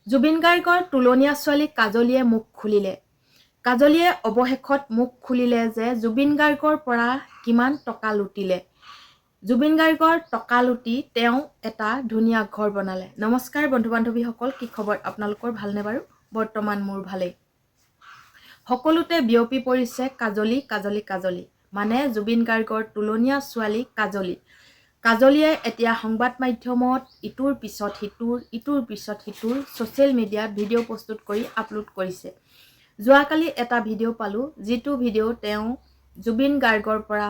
জুবিন গাৰ্গৰ তুলনীয়া ছোৱালী কাজলীয়ে মুখ খুলিলে। কাজলীয়ে অৱশেষত মুখ খুলিলে যে জুবিন গাৰ্গৰ পৰা কিমান টকা লুটিলে। জুবিন গাৰ্গৰ টকা লুটি তেওঁ এটা ধুনীয়া ঘৰ বনালে। নমস্কাৰ বন্ধু বান্ধৱীসকল, কি খবৰ আপোনালোকৰ? ভালনে বাৰু? বৰ্তমান মোৰ ভালেই। সকলোতে বিয়পি পৰিছে কাজলী কাজলী কাজলী, মানে জুবিন গাৰ্গৰ তুলনীয়া ছোৱালী কাজলী। কাজলীয়ে এতিয়া সংবাদ মাধ্যমত ইটোৰ পিছত সিটোৰ ছ'চিয়েল মিডিয়াত ভিডিঅ' প্ৰস্তুত কৰি আপলোড কৰিছে। যোৱাকালি এটা ভিডিঅ' পালোঁ, যিটো ভিডিঅ' তেওঁ জুবিন গাৰ্গৰ পৰা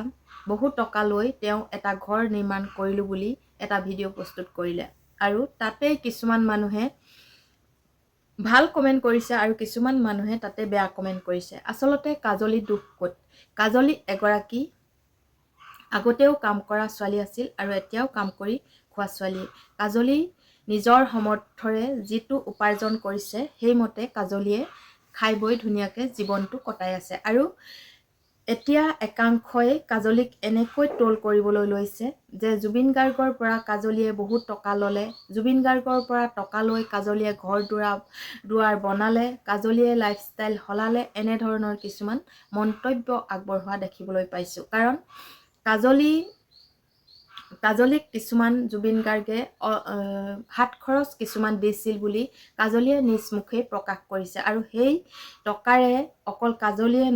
বহু টকা লৈ তেওঁ এটা ঘৰ নিৰ্মাণ কৰিলোঁ বুলি এটা ভিডিঅ' প্ৰস্তুত কৰিলে। আৰু তাতেই কিছুমান মানুহে ভাল কমেণ্ট কৰিছে আৰু কিছুমান মানুহে তাতে বেয়া কমেণ্ট কৰিছে। আচলতে কাজলী দুখ ক'ত? কাজলী এগৰাকী আগতেও কাম কৰা ছোৱালী আছিল আৰু এতিয়াও কাম কৰি খোৱা ছোৱালী। কাজলী নিজৰ সমৰ্থৰে যিটো উপাৰ্জন কৰিছে সেইমতে কাজলীয়ে খাই বৈ ধুনীয়াকৈ জীৱনটো কটাই আছে। আৰু এতিয়া একাংশই কাজলীক এনেকৈ ট্ৰল কৰিবলৈ লৈছে যে জুবিন গাৰ্গৰ পৰা কাজলীয়ে বহুত টকা ল'লে, জুবিন গাৰ্গৰ পৰা টকা লৈ কাজলীয়ে ঘৰ দুৱাৰ বনালে, কাজলীয়ে লাইফষ্টাইল সলালে, এনেধৰণৰ কিছুমান মন্তব্য আগবঢ়োৱা দেখিবলৈ পাইছোঁ। কাৰণ কাজলীক কিছুমান জুবিন গাৰ্গে হাত খৰচ কিছুমান দিছিল বুলি কাজলীয়ে নিজ মুখেই প্ৰকাশ কৰিছে। আৰু সেই টকাৰে অকল কাজলীয়ে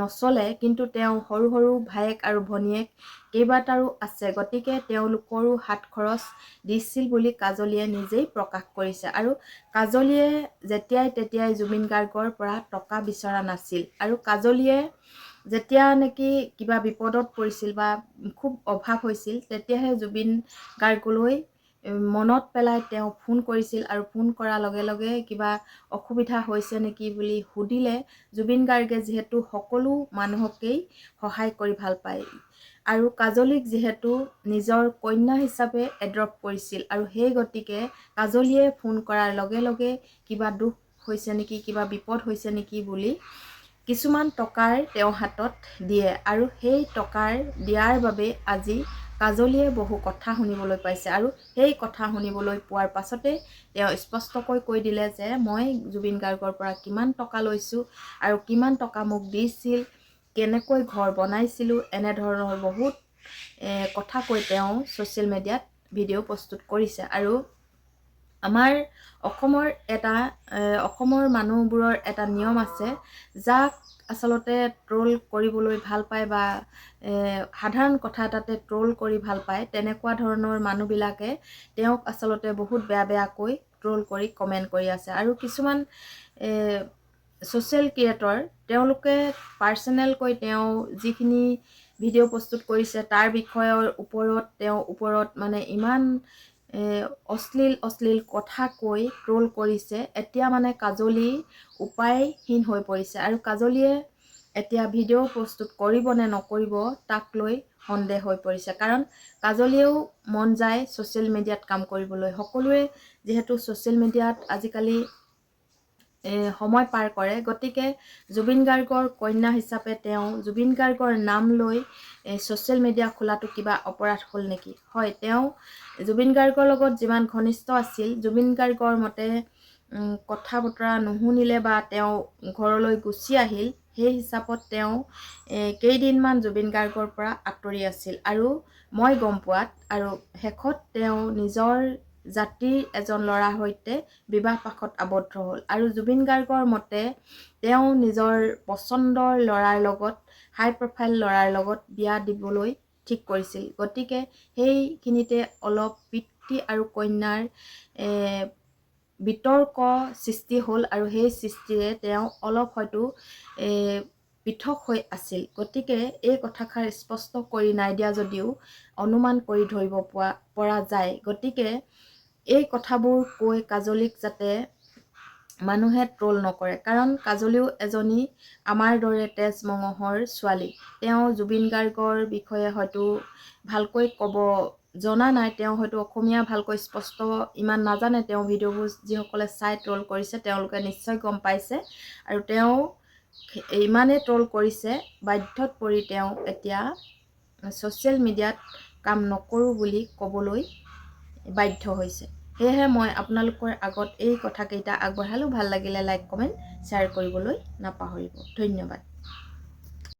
নচলে, কিন্তু তেওঁ সৰু সৰু ভায়েক আৰু ভনীয়েক কেইবাটাৰো আছে, গতিকে তেওঁলোকৰো হাত খৰচ দিছিল বুলি কাজলীয়ে নিজেই প্ৰকাশ কৰিছে। আৰু কাজলীয়ে যেতিয়াই তেতিয়াই জুবিন গাৰ্গৰ পৰা টকা বিচৰা নাছিল। আৰু কাজলীয়ে যেতিয়া নেকি কিবা বিপদত পৰিছিল বা খুব অভাৱ হৈছিল, তেতিয়াহে জুবিন গাৰ্গলৈ মনত পেলাই তেওঁ ফোন কৰিছিল। আৰু ফোন কৰাৰ লগে লগে কিবা অসুবিধা হৈছে নেকি বুলি সুধিলে জুবিন গাৰ্গে যিহেতু সকলো মানুহকেই সহায় কৰি ভাল পায় আৰু কাজলীক যিহেতু নিজৰ কন্যা হিচাপে এডপ্ট কৰিছিল, আৰু সেই গতিকে কাজলীয়ে ফোন কৰাৰ লগে লগে কিবা দুখ হৈছে নেকি, কিবা বিপদ হৈছে নেকি বুলি কিছুমান টকাৰ তেওঁ হাতত দিয়ে। আৰু সেই টকাৰ দিয়াৰ বাবে আজি কাজলীয়ে বহু কথা শুনিবলৈ পাইছে। আৰু সেই কথা শুনিবলৈ পোৱাৰ পাছতে তেওঁ স্পষ্টকৈ কৈ দিলে যে মই জুবিন গাৰ্গৰ পৰা কিমান টকা লৈছোঁ আৰু কিমান টকা মোক দিছিল, কেনেকৈ ঘৰ বনাইছিলোঁ, এনেধৰণৰ বহুত কথা কৈ তেওঁ ছ'চিয়েল মিডিয়াত ভিডিঅ' প্ৰস্তুত কৰিছে। আৰু আমাৰ অসমৰ মানুহবোৰৰ এটা নিয়ম আছে, যাক আচলতে ট্ৰল কৰিবলৈ ভাল পায় বা সাধাৰণ কথা এটাতে ট্ৰল কৰি ভাল পায়, তেনেকুৱা ধৰণৰ মানুহবিলাকে তেওঁক আচলতে বহুত বেয়াকৈ ট্ৰল কৰি কমেণ্ট কৰি আছে। আৰু কিছুমান ছ'চিয়েল ক্ৰিয়েটৰ, তেওঁলোকে পাৰ্চনেলকৈ তেওঁ যিখিনি ভিডিঅ' প্ৰস্তুত কৰিছে তাৰ বিষয়ৰ ওপৰত মানে ইমান অশ্লীল কথা কৈ ট্ৰল কৰিছে। এতিয়া মানে কাজলী উপায়হীন হৈ পৰিছে। আৰু কাজলীয়ে এতিয়া ভিডিঅ' প্ৰস্তুত কৰিব নে নকৰিব তাক লৈ সন্দেহ হৈ পৰিছে। কাৰণ কাজলীয়েও মন যায় ছ'চিয়েল মিডিয়াত কাম কৰিবলৈ। সকলোৱে যিহেতু ছ'চিয়েল মিডিয়াত আজিকালি সময় পাৰ কৰে, গতিকে জুবিন গাৰ্গৰ কন্যা হিচাপে তেওঁ জুবিন গাৰ্গৰ নাম লৈ ছ'চিয়েল মিডিয়া খোলাটো কিবা অপৰাধ হ'ল নেকি? হয়, তেওঁ জুবিন গাৰ্গৰ লগত যিমান ঘনিষ্ঠ আছিল, জুবিন গাৰ্গৰ মতে কথা বতৰা নুশুনিলে বা তেওঁ ঘৰলৈ গুচি আহিল, সেই হিচাপত তেওঁ কেইদিনমান জুবিন গাৰ্গৰ পৰা আঁতৰি আছিল। আৰু মই গম পোৱাত আৰু শেষত তেওঁ নিজৰ জাতিৰ এজন ল'ৰাৰ সৈতে বিবাহ পাশত আবদ্ধ হ'ল। আৰু জুবিন গাৰ্গৰ মতে তেওঁ নিজৰ পচন্দৰ ল'ৰাৰ লগত, হাই প্ৰফাইল ল'ৰাৰ লগত বিয়া দিবলৈ ঠিক কৰিছিল। গতিকে সেইখিনিতে অলপ পিতৃ আৰু কন্যাৰ বিতৰ্ক সৃষ্টি হ'ল, আৰু সেই সৃষ্টিৰে তেওঁ অলপ হয়তো পৃথক হৈ আছিল। গতিকে এই কথাষাৰ স্পষ্ট কৰি নাই দিয়া যদিও অনুমান কৰি ধৰিব পৰা যায়। গতিকে এই কথাবোৰ কৈ কাজলীক যাতে মানুহে ট্ৰল নকৰে, কাৰণ কাজলীও এজনী আমাৰ দৰে তেজ মঙহৰ ছোৱালী। তেওঁ জুবিন গাৰ্গৰ বিষয়ে হয়তো ভালকৈ ক'ব জনা নাই, তেওঁ হয়তো অসমীয়া ভালকৈ স্পষ্ট ইমান নাজানে। তেওঁ ভিডিঅ'বোৰ যিসকলে চাই ট্ৰল কৰিছে তেওঁলোকে নিশ্চয় গম পাইছে। আৰু তেওঁ ইমানেই ট্ৰল কৰিছে, বাধ্যত পৰি তেওঁ এতিয়া ছ'চিয়েল মিডিয়াত কাম নকৰোঁ বুলি ক'বলৈ বাধ্য হৈছে। সেয়েহে মই আপোনালোকৰ আগত এই কথাকেইটা আগবঢ়ালোঁ। ভাল লাগিলে লাইক কমেণ্ট শ্বেয়াৰ কৰিবলৈ নাপাহৰিব। ধন্যবাদ।